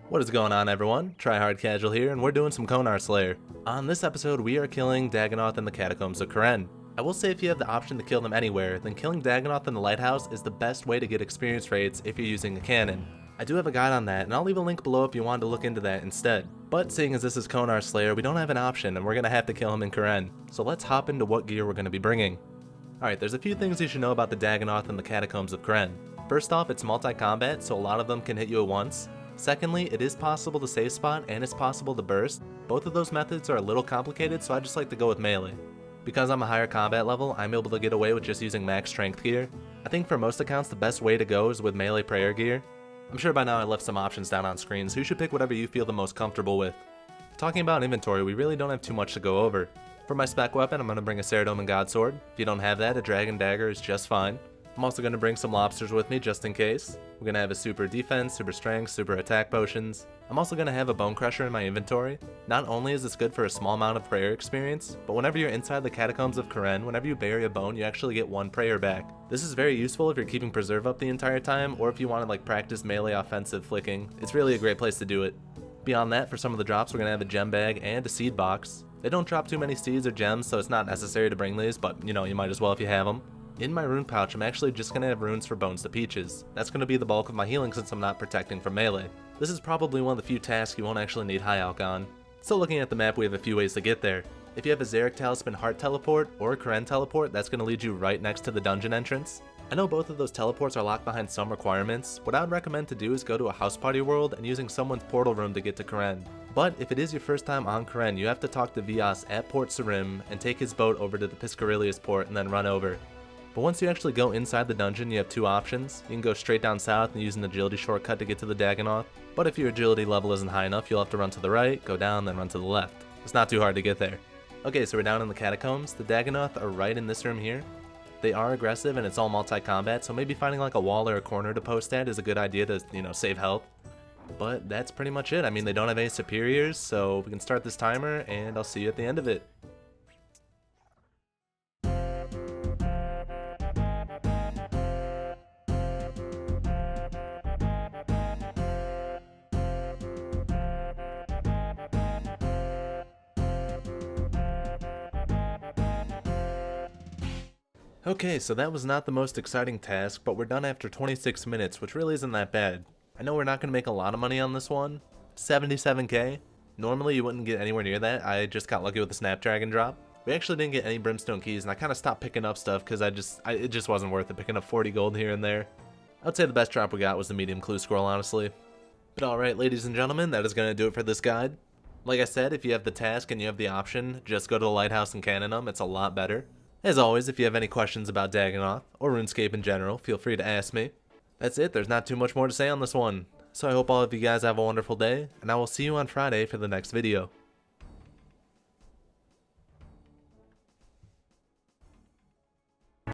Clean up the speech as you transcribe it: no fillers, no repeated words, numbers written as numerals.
What is going on, everyone? Tryhard Casual here, and we're doing some Konar Slayer. On this episode, we are killing Dagannoth in the Catacombs of Kourend. I will say if you have the option to kill them anywhere, then killing Dagannoth in the lighthouse is the best way to get experience rates if you're using a cannon. I do have a guide on that, and I'll leave a link below if you want to look into that instead. But seeing as this is Konar Slayer, we don't have an option, and we're going to have to kill him in Kourend. So let's hop into what gear we're going to be bringing. Alright, there's a few things you should know about the Dagannoth in the Catacombs of Kourend. First off, it's multi-combat, so a lot of them can hit you at once. Secondly, it is possible to save spot and it's possible to burst. Both of those methods are a little complicated, so I just like to go with melee. Because I'm a higher combat level, I'm able to get away with just using max strength gear. I think for most accounts the best way to go is with melee prayer gear. I'm sure by now I left some options down on screen, so you should pick whatever you feel the most comfortable with. Talking about inventory, we really don't have too much to go over. For my spec weapon, I'm going to bring a Saradomin Godsword. If you don't have that, a Dragon Dagger is just fine. I'm also going to bring some lobsters with me just in case. We're going to have a super defense, super strength, super attack potions. I'm also going to have a bone crusher in my inventory. Not only is this good for a small amount of prayer experience, but whenever you're inside the Catacombs of Kourend, whenever you bury a bone, you actually get one prayer back. This is very useful if you're keeping preserve up the entire time, or if you want to practice melee offensive flicking. It's really a great place to do it. Beyond that, for some of the drops, we're going to have a gem bag and a seed box. They don't drop too many seeds or gems, so it's not necessary to bring these, but you might as well if you have them. In my rune pouch, I'm actually just going to have runes for Bones to Peaches. That's going to be the bulk of my healing since I'm not protecting from melee. This is probably one of the few tasks you won't actually need high alch on. So looking at the map, we have a few ways to get there. If you have a Xeric Talisman Heart teleport or a Kourend teleport, that's going to lead you right next to the dungeon entrance. I know both of those teleports are locked behind some requirements. What I would recommend to do is go to a house party world and using someone's portal room to get to Kourend. But if it is your first time on Kourend, you have to talk to Vias at Port Sarim and take his boat over to the Piscarilius port and then run over. But once you actually go inside the dungeon, you have two options. You can go straight down south and use an agility shortcut to get to the Dagannoth. But if your agility level isn't high enough, you'll have to run to the right, go down, then run to the left. It's not too hard to get there. Okay, so we're down in the catacombs. The Dagannoth are right in this room here. They are aggressive and it's all multi-combat, so maybe finding like a wall or a corner to post at is a good idea to, save health. But that's pretty much it. I mean, they don't have any superiors, so we can start this timer and I'll see you at the end of it. Okay, so that was not the most exciting task, but we're done after 26 minutes, which really isn't that bad. I know we're not going to make a lot of money on this one. 77k. Normally you wouldn't get anywhere near that. I just got lucky with the Snapdragon drop. We actually didn't get any Brimstone keys, and I kind of stopped picking up stuff because it just wasn't worth it, picking up 40 gold here and there. I would say the best drop we got was the medium clue scroll, honestly. But alright, ladies and gentlemen, that is going to do it for this guide. Like I said, if you have the task and you have the option, just go to the lighthouse and cannon them. It's a lot better. As always, if you have any questions about Dagannoth, or RuneScape in general, feel free to ask me. That's it, there's not too much more to say on this one. So I hope all of you guys have a wonderful day, and I will see you on Friday for the next video.